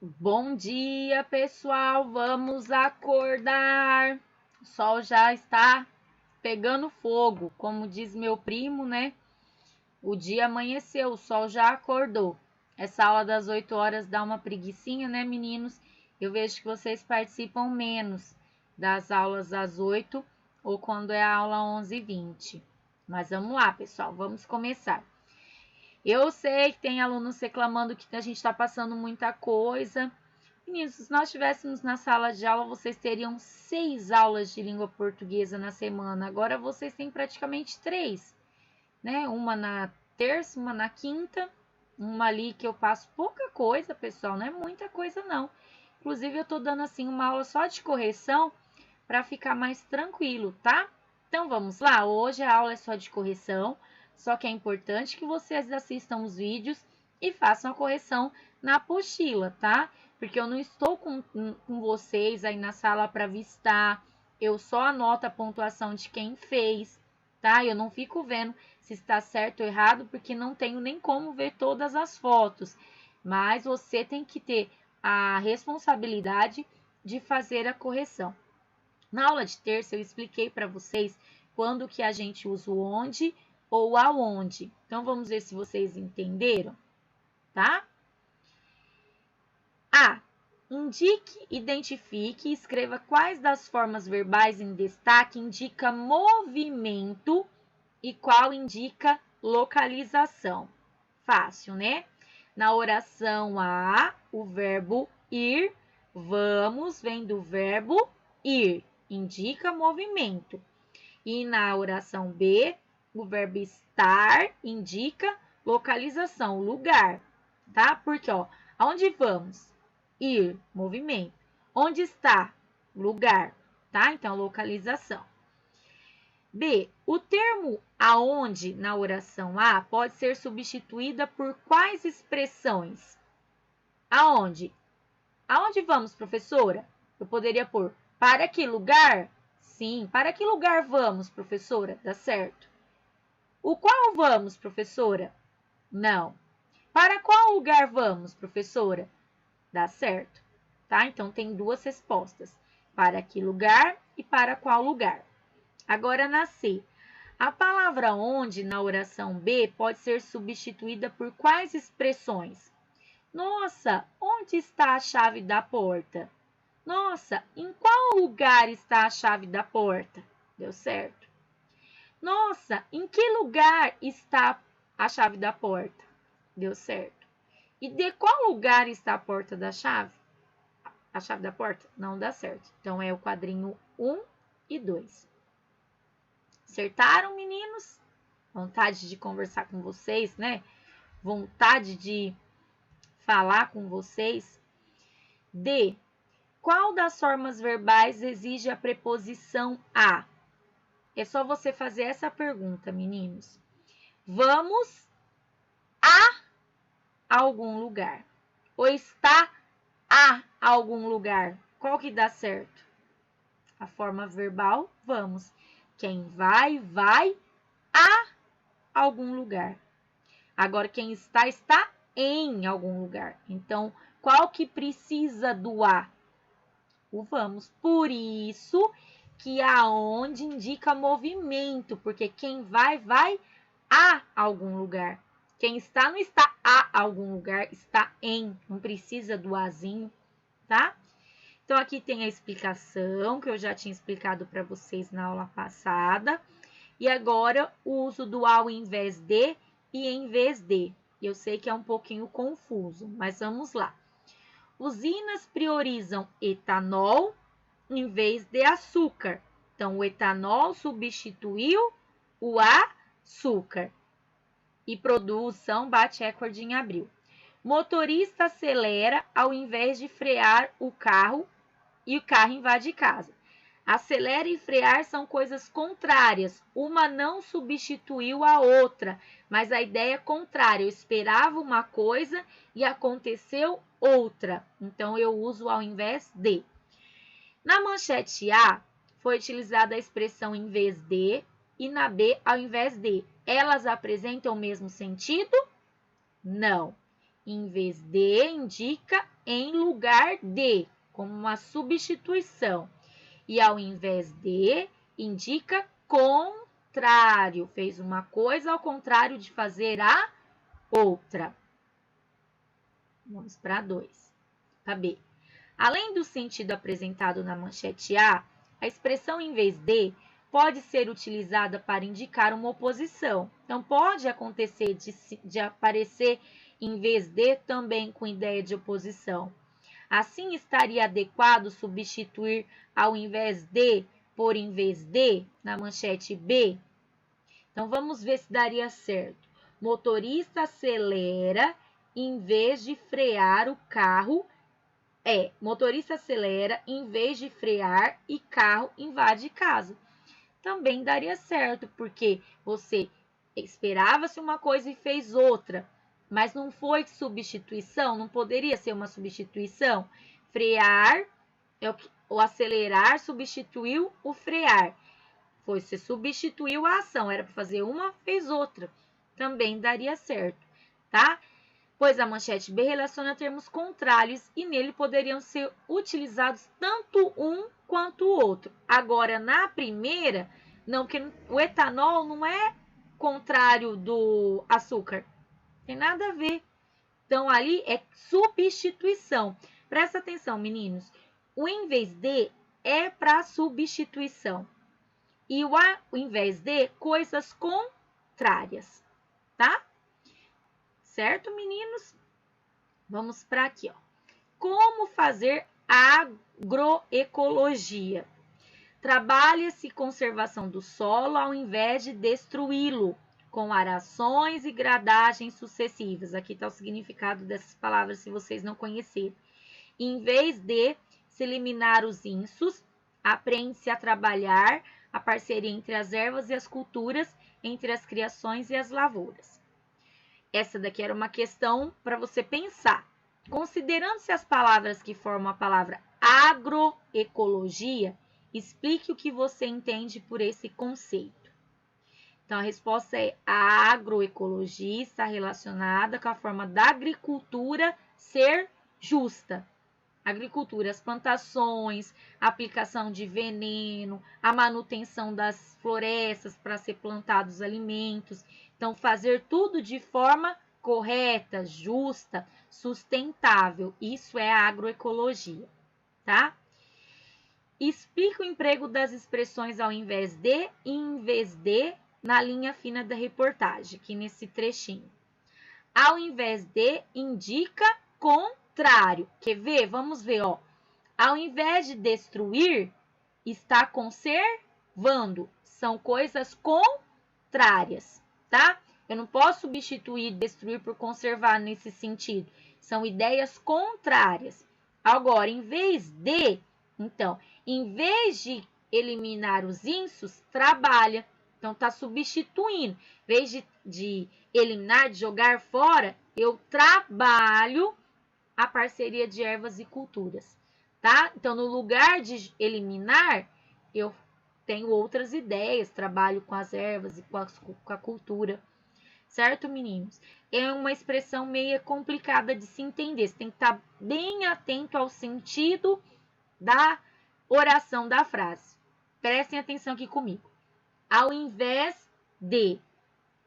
Bom dia, pessoal. Vamos acordar. O sol já está pegando fogo, como diz meu primo, né? O dia amanheceu, o sol já acordou. Essa aula das 8 horas dá uma preguicinha, né, meninos? Eu vejo que vocês participam menos das aulas às 8 ou quando é a aula 11h20. Mas vamos lá, pessoal, vamos começar. Eu sei que tem alunos reclamando que a gente está passando muita coisa. Meninos, se nós estivéssemos na sala de aula, vocês teriam 6 aulas de língua portuguesa na semana. Agora vocês têm praticamente 3, né? Uma na terça, uma na quinta, uma ali que eu passo pouca coisa, pessoal, não é muita coisa não. Inclusive eu tô dando assim uma aula só de correção para ficar mais tranquilo, tá? Então vamos lá, hoje a aula é só de correção, só que é importante que vocês assistam os vídeos e façam a correção na apostila, tá? Porque eu não estou com vocês aí na sala para vistar, eu só anoto a pontuação de quem fez, tá? Eu não fico vendo se está certo ou errado, porque não tenho nem como ver todas as fotos, mas você tem que ter a responsabilidade de fazer a correção. Na aula de terça eu expliquei para vocês quando que a gente usa o onde ou aonde. Então vamos ver se vocês entenderam, tá? A. Indique, identifique e escreva quais das formas verbais em destaque indica movimento e qual indica localização. Fácil, né? Na oração A, o verbo ir, vamos, vem do verbo ir, indica movimento. E na oração B, o verbo estar indica localização, lugar, tá? Porque, ó, aonde vamos? Ir, movimento. Onde está? Lugar, tá? Então, localização. B. O termo aonde na oração A pode ser substituída por quais expressões? Aonde? Aonde vamos, professora? Eu poderia pôr para que lugar? Sim, para que lugar vamos, professora? Dá certo. O qual vamos, professora? Não. Para qual lugar vamos, professora? Dá certo, tá? Então, tem duas respostas. Para que lugar e para qual lugar. Agora, na C. A palavra onde, na oração B, pode ser substituída por quais expressões? Nossa, onde está a chave da porta? Nossa, em qual lugar está a chave da porta? Deu certo. Nossa, em que lugar está a chave da porta? Deu certo. E de qual lugar está a porta da chave? A chave da porta? Não dá certo. Então, é o quadrinho 1 e 2. Acertaram, meninos? Vontade de conversar com vocês, né? Vontade de falar com vocês. D. Qual das formas verbais exige a preposição a? É só você fazer essa pergunta, meninos. Vamos a algum lugar. Ou está a algum lugar. Qual que dá certo? A forma verbal, vamos. Quem vai, vai a algum lugar. Agora, quem está, está em algum lugar. Então, qual que precisa do a? O vamos. Por isso que aonde indica movimento, porque quem vai, vai a algum lugar. Quem está, não está a algum lugar, está em. Não precisa do azinho, tá? Então, aqui tem a explicação, que eu já tinha explicado para vocês na aula passada. E agora, o uso do ao invés de e em vez de. Eu sei que é um pouquinho confuso, mas vamos lá. Usinas priorizam etanol em vez de açúcar. Então, o etanol substituiu o açúcar. E produção bate recorde em abril. Motorista acelera ao invés de frear o carro e o carro invade casa. Acelera e frear são coisas contrárias. Uma não substituiu a outra, mas a ideia é contrária. Eu esperava uma coisa e aconteceu outra. Então, eu uso ao invés de. Na manchete A, foi utilizada a expressão em vez de e na B, ao invés de. Elas apresentam o mesmo sentido? Não. Em vez de indica em lugar de, como uma substituição. E ao invés de indica contrário. Fez uma coisa ao contrário de fazer a outra. Vamos para 2. Para B. Além do sentido apresentado na manchete A, a expressão em vez de pode ser utilizada para indicar uma oposição. Então, pode acontecer de aparecer em vez de também com ideia de oposição. Assim, estaria adequado substituir ao invés de por em vez de na manchete B? Então, vamos ver se daria certo. Motorista acelera em vez de frear o carro. Motorista acelera em vez de frear e carro invade casa. Também daria certo, porque você esperava-se uma coisa e fez outra, mas não foi substituição, não poderia ser uma substituição. Frear, o acelerar substituiu o frear. Você substituiu a ação, era para fazer uma, fez outra. Também daria certo, tá? Pois a manchete B relaciona termos contrários e nele poderiam ser utilizados tanto um quanto o outro. Agora, na primeira, não, porque o etanol não é contrário do açúcar. Tem nada a ver. Então, ali é substituição. Presta atenção, meninos. O em vez de é para substituição. E o invés de, coisas contrárias, tá? Certo, meninos? Vamos para aqui, ó. Como fazer agroecologia? Trabalha-se conservação do solo ao invés de destruí-lo, com arações e gradagens sucessivas. Aqui está o significado dessas palavras, se vocês não conhecerem. Em vez de se eliminar os insos, aprende-se a trabalhar a parceria entre as ervas e as culturas, entre as criações e as lavouras. Essa daqui era uma questão para você pensar. Considerando-se as palavras que formam a palavra agroecologia, explique o que você entende por esse conceito. Então, a resposta é: a agroecologia está relacionada com a forma da agricultura ser justa. Agricultura, as plantações, a aplicação de veneno, a manutenção das florestas para ser plantados alimentos. Então, fazer tudo de forma correta, justa, sustentável. Isso é a agroecologia, tá? Explica o emprego das expressões ao invés de e em vez de na linha fina da reportagem, aqui nesse trechinho. Ao invés de indica contrário. Quer ver? Vamos ver, ó. Ao invés de destruir, está conservando. São coisas contrárias, tá? Eu não posso substituir destruir por conservar nesse sentido. São ideias contrárias. Agora, em vez de, então, em vez de eliminar os insos, trabalha. Então, está substituindo. Em vez de eliminar, de jogar fora, eu trabalho a parceria de ervas e culturas, tá? Então, no lugar de eliminar, eu tenho outras ideias, trabalho com as ervas e com a cultura, certo, meninos? É uma expressão meio complicada de se entender, você tem que estar bem atento ao sentido da oração da frase. Prestem atenção aqui comigo. Ao invés de,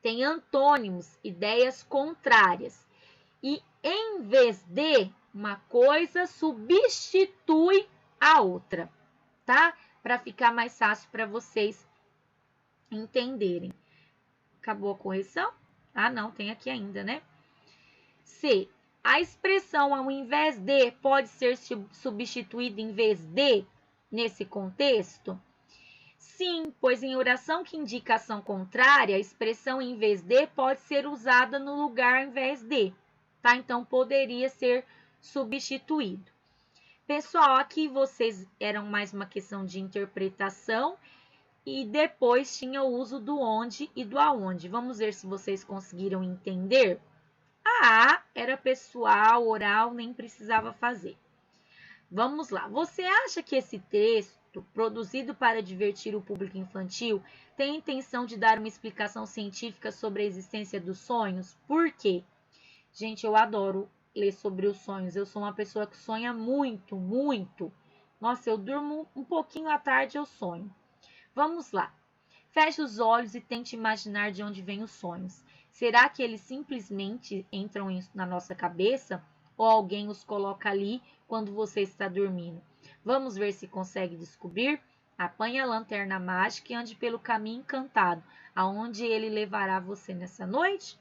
tem antônimos, ideias contrárias. E em vez de, uma coisa substitui a outra, tá? Para ficar mais fácil para vocês entenderem. Acabou a correção? Ah, não, tem aqui ainda, né? C. A expressão ao invés de pode ser substituída em vez de nesse contexto? Sim, pois em oração que indica ação contrária, a expressão em vez de pode ser usada no lugar ao invés de, tá? Então, poderia ser substituído. Pessoal, aqui vocês eram mais uma questão de interpretação e depois tinha o uso do onde e do aonde. Vamos ver se vocês conseguiram entender. A A era pessoal, oral, nem precisava fazer. Vamos lá. Você acha que esse texto, produzido para divertir o público infantil, tem a intenção de dar uma explicação científica sobre a existência dos sonhos? Por quê? Gente, eu adoro ler sobre os sonhos. Eu sou uma pessoa que sonha muito, muito. Nossa, eu durmo um pouquinho à tarde, eu sonho. Vamos lá. Feche os olhos e tente imaginar de onde vêm os sonhos. Será que eles simplesmente entram na nossa cabeça ou alguém os coloca ali quando você está dormindo? Vamos ver se consegue descobrir? Apanhe a lanterna mágica e ande pelo caminho encantado, aonde ele levará você nessa noite?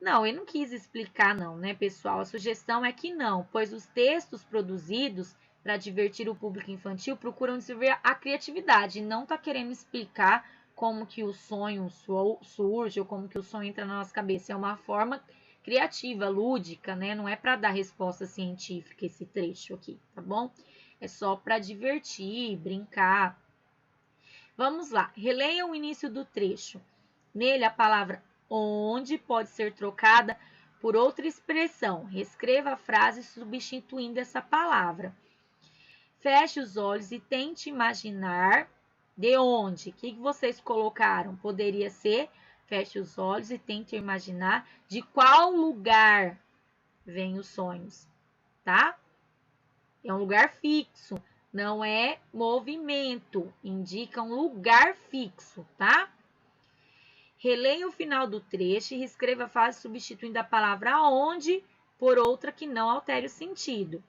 Não, ele não quis explicar não, né, pessoal? A sugestão é que não, pois os textos produzidos para divertir o público infantil procuram desenvolver a criatividade e não está querendo explicar como que o sonho surge ou como que o sonho entra na nossa cabeça. É uma forma criativa, lúdica, né? Não é para dar resposta científica esse trecho aqui, tá bom? É só para divertir, brincar. Vamos lá, releia o início do trecho. Nele, a palavra onde pode ser trocada por outra expressão. Reescreva a frase substituindo essa palavra. Feche os olhos e tente imaginar de onde. O que vocês colocaram? Poderia ser, feche os olhos e tente imaginar de qual lugar vêm os sonhos, tá? É um lugar fixo, não é movimento, indica um lugar fixo, tá? Releia o final do trecho e reescreva a frase substituindo a palavra aonde por outra que não altere o sentido.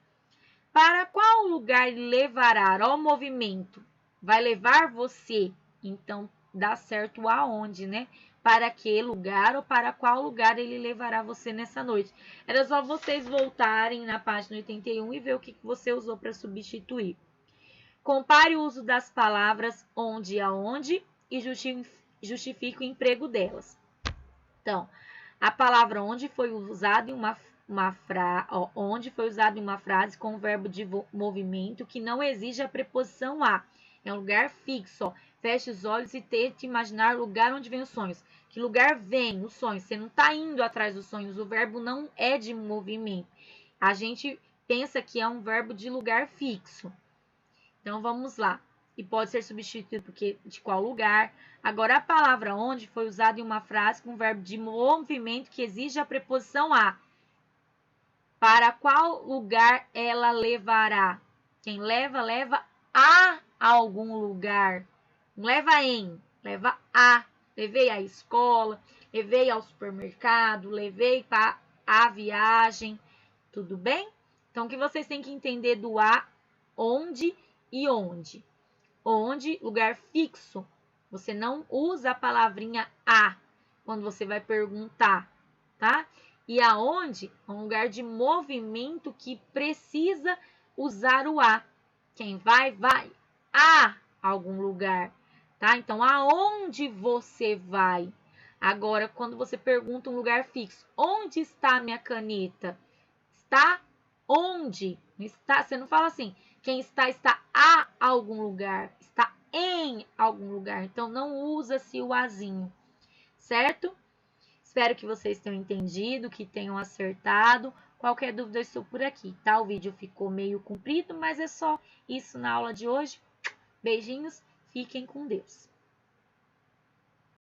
Para qual lugar levará ao movimento? Vai levar você. Então, dá certo aonde, né? Para que lugar ou para qual lugar ele levará você nessa noite. Era só vocês voltarem na página 81 e ver o que você usou para substituir. Compare o uso das palavras onde e aonde e justifique o emprego delas. Então, a palavra onde foi usada em uma frase com o verbo de movimento que não exige a preposição a. É um lugar fixo. Ó. Feche os olhos e tente imaginar o lugar onde vem os sonhos. Que lugar vem os sonhos? Você não está indo atrás dos sonhos. O verbo não é de movimento. A gente pensa que é um verbo de lugar fixo. Então, vamos lá. E pode ser substituído porque de qual lugar. Agora, a palavra onde foi usada em uma frase com verbo de movimento que exige a preposição a. Para qual lugar ela levará? Quem leva, leva a algum lugar. Não leva em, leva a. Levei à escola, levei ao supermercado, levei para a viagem. Tudo bem? Então, o que vocês têm que entender do a, onde e onde. Onde, lugar fixo. Você não usa a palavrinha a quando você vai perguntar, tá? E aonde? É um lugar de movimento que precisa usar o a. Quem vai, vai a algum lugar, tá? Então, aonde você vai? Agora, quando você pergunta um lugar fixo, onde está a minha caneta? Está onde? Está, você não fala assim, quem está a algum lugar, está em algum lugar. Então, não usa-se o azinho, certo? Espero que vocês tenham entendido, que tenham acertado. Qualquer dúvida, eu estou por aqui, tá? O vídeo ficou meio comprido, mas é só isso na aula de hoje. Beijinhos, fiquem com Deus.